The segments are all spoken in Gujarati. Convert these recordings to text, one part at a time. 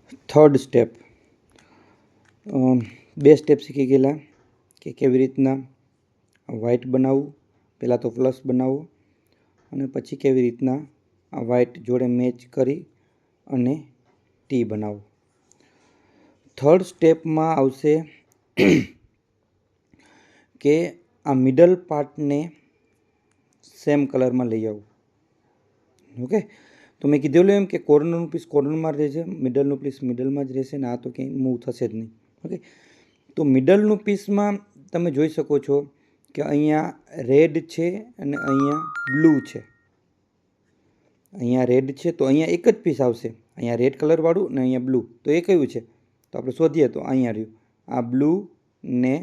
થર્ડ સ્ટેપ, બે સ્ટેપ શીખી ગયેલા કે કેવી રીતના વ્હાઇટ બનાવવું. પહેલાં તો પ્લસ બનાવવો અને પછી કેવી રીતના આ વ્હાઇટ જોડે મેચ કરી અને ટી બનાવવું. થર્ડ સ્ટેપમાં આવશે કે આ મિડલ પાર્ટને સેમ કલરમાં લઈ આવવું. ઓકે, તો મેં કીધેલું એમ કે કોર્નરનું પીસ કોર્નરમાં રહેશે, મિડલનું પીસ મિડલમાં જ રહેશે ને આ તો ક્યાંય મૂવ થશે જ નહીં. ઓકે, તો મિડલનું પીસમાં તમે જોઈ શકો છો કે અહીંયા રેડ છે અને અહીંયા બ્લુ છે. અહીંયા રેડ છે તો અહીંયા એક જ પીસ આવશે, અહીંયા રેડ કલરવાળું ને અહીંયા બ્લુ. તો એ કયું છે? તો આપણે શોધીએ તો અહીંયા રહ્યું આ બ્લુ ને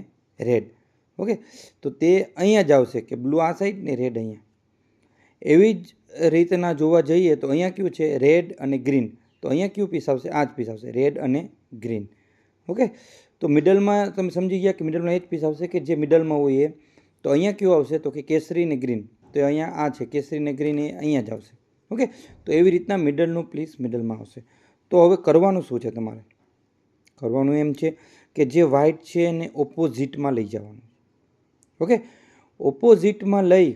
રેડ. ઓકે, તો તે અહીંયા જ આવશે કે બ્લુ આ સાઈડ ને રેડ અહીંયા. એવી જ રીતના જોવા જઈએ તો અહીંયા કયું છે? રેડ અને ગ્રીન. તો અહીંયા કયું પીસ આવશે? આ જ પીસ આવશે, રેડ અને ગ્રીન. ઓકે, તો મિડલમાં તમે સમજી ગયા કે મિડલમાં એ જ પીસ આવશે કે જે મિડલમાં હોય એ. તો અહીંયા કયું આવશે? તો કે કેસરી ને ગ્રીન. તો અહીંયા આ છે કેસરી ને ગ્રીન, એ અહીંયા જ આવશે. ઓકે, તો એવી રીતના મિડલનું પીસ મિડલમાં આવશે. તો હવે કરવાનું શું છે તમારે? કરવાનું એમ છે કે જે વ્હાઇટ છે એને ઓપોઝિટમાં લઈ જવાનું. ઓકે, ઓપોઝિટમાં લઈ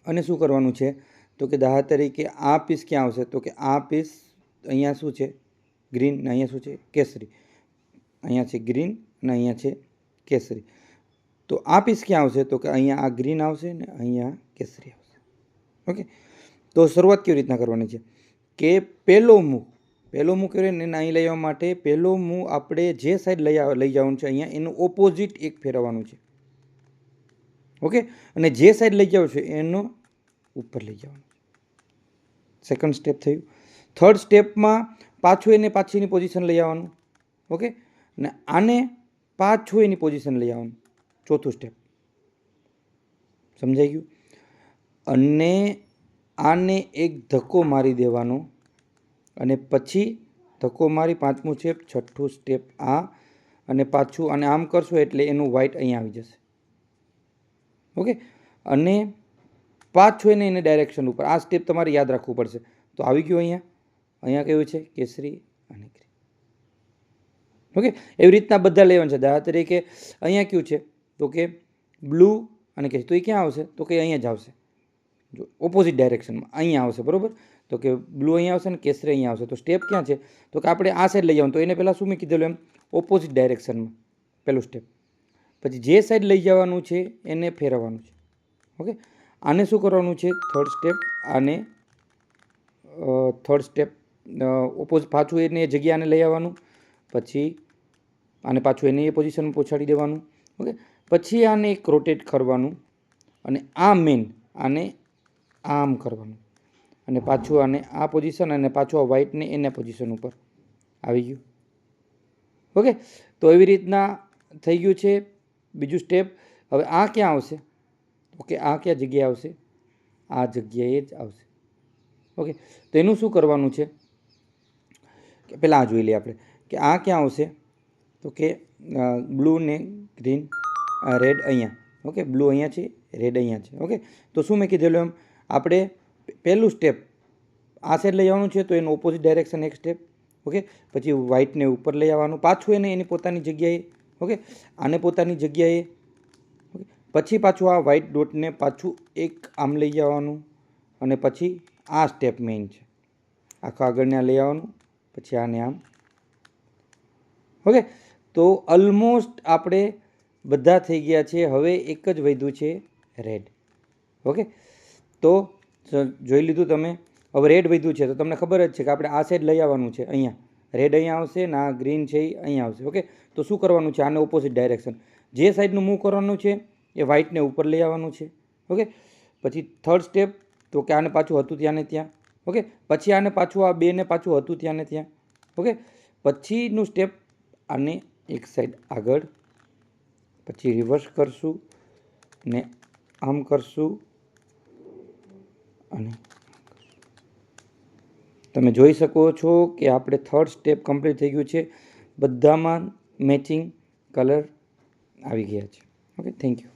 અને શું કરવાનું છે? તો કે દાખલા તરીકે આ પીસ ક્યાં આવશે? તો કે આ પીસ અહીંયા શું છે? ગ્રીન ને અહીંયા શું છે? કેસરી. અહીંયા છે ગ્રીન અને અહીંયા છે કેસરી. તો આ પીસ ક્યાં આવશે? તો કે અહીંયા આ ગ્રીન આવશે ને અહીંયા કેસરી આવશે. ઓકે, તો શરૂઆત કેવી રીતના કરવાની છે કે પહેલો મૂવ કેવી રીતે એને અહીં લઈ આવવા માટે પહેલો મૂવ આપણે જે સાઈડ લઈ જવાનું છે અહીંયા એનું ઓપોઝિટ એક ફેરવવાનું છે. ઓકે, અને જે સાઈડ લઈ જાવ છે એનો ઉપર લઈ જવાનું. સેકન્ડ સ્ટેપ થયું. થર્ડ સ્ટેપમાં પાછું એને પાછીની પોઝિશન લઈ આવવાનું. ઓકે, અને આને પાછું એની પોઝિશન લઈ આવવાનું. ચોથું સ્ટેપ સમજાઈ ગયું? અને આને એક ધક્કો મારી દેવાનો અને પછી ધક્કો મારી પાંચમું સ્ટેપ, છઠ્ઠું સ્ટેપ આ, અને પાછું આને આમ કરશો એટલે એનું વ્હાઇટ અહીંયા આવી જશે. ઓકે, અને પાછું એને ડાયરેક્શન ઉપર. આ સ્ટેપ તમારે યાદ રાખવું પડશે. તો આવી ગયું અહીંયા કેવું છે? કેસરી અને ગ્રીન. ઓકે, એવી રીતના બધા લેવાનું છે. દાખલા તરીકે અહીંયા કયું છે? તો કે બ્લુ અને કેસરી. તો એ ક્યાં આવશે? તો કે અહીંયા જ આવશે, જો ઓપોઝિટ ડાયરેક્શનમાં અહીંયા આવશે. બરાબર, તો કે બ્લુ અહીંયા આવશે ને કેસરી અહીંયા આવશે. તો સ્ટેપ ક્યાં છે? તો કે આપણે આ સાઈડ લઈ જવાનું. તો એને પહેલાં શું મેં કીધેલું એમ ઓપોઝિટ ડાયરેક્શનમાં પહેલું સ્ટેપ. પછી જે સાઈડ લઈ જવાનું છે એને ફેરવવાનું છે. ઓકે, આને શું કરવાનું છે? Third step. આને થર્ડ સ્ટેપ ઓપોઝિટ પાછું એને જગ્યાને લઈ આવવાનું. પછી આને પાછું એની એ પોઝિશનમાં પહોંચાડી દેવાનું. ઓકે, પછી આને એક રોટેટ કરવાનું અને આ મેન આને આમ કરવાનું અને પાછું આને આ પોઝિશન અને પાછું આ વ્હાઇટને એના પોઝિશન ઉપર આવી ગયું. ઓકે, તો એવી રીતના થઈ ગયું છે. બીજું સ્ટેપ. હવે આ ક્યાં આવશે? ઓકે, આ ક્યાં જગ્યાએ આવશે? આ જગ્યાએ જ આવશે. ઓકે, તો એનું શું કરવાનું છે કે પહેલાં આ જોઈ લઈએ આપણે કે આ ક્યાં આવશે? તો કે બ્લુ ને ગ્રીન, રેડ અહીંયા. ઓકે, બ્લુ અહીંયા છે, રેડ અહીંયા છે. ઓકે, તો શું મેં કીધેલું એમ આપણે પહેલું સ્ટેપ આ સાઈડ લઈ આવવાનું છે તો એનું ઓપોઝિટ ડાયરેક્શન એક સ્ટેપ. ઓકે, પછી વ્હાઇટને ઉપર લઈ આવવાનું, પાછું એને એની પોતાની જગ્યાએ. ઓકે, આને પોતાની જગ્યાએ. ઓકે, પછી પાછું આ વ્હાઇટ ડોટને પાછું એક આમ લઈ જવાનું અને પછી આ સ્ટેપ મેઇન છે. આખા આગળને લઈ આવવાનું, પછી આને આમ. ઓકે, તો ઓલમોસ્ટ આપણે બધા થઈ ગયા છે. હવે એક જ વધ્યું છે રેડ. ઓકે, તો જોઈ લીધું તમે. હવે રેડ વધ્યું છે તો તમને ખબર જ છે કે આપણે આ સાઈડ લઈ આવવાનું છે. અહીંયા રેડ અહીંયા આવશે ને આ ગ્રીન છે એ અહીંયા આવશે. ઓકે, તો શું કરવાનું છે? આને ઓપોઝિટ ડાયરેક્શન જે સાઈડનું મૂવ કરવાનું છે એ વ્હાઇટને ઉપર લઈ આવવાનું છે. ઓકે, પછી થર્ડ સ્ટેપ તો કે આને પાછું હતું ત્યાં ને ત્યાં. ઓકે, પછી આને પાછું આ બેને પાછું હતું ત્યાં ને ત્યાં. ઓકે, પછીનું સ્ટેપ આને એક સાઈડ આગળ, પછી રિવર્સ કરશું ને આમ કરશું અને તમે જોઈ શકો છો કે આપણે થર્ડ સ્ટેપ કમ્પ્લીટ થઈ ગયું છે. બધામાં મેચિંગ કલર આવી ગયા છે. Okay, thank you.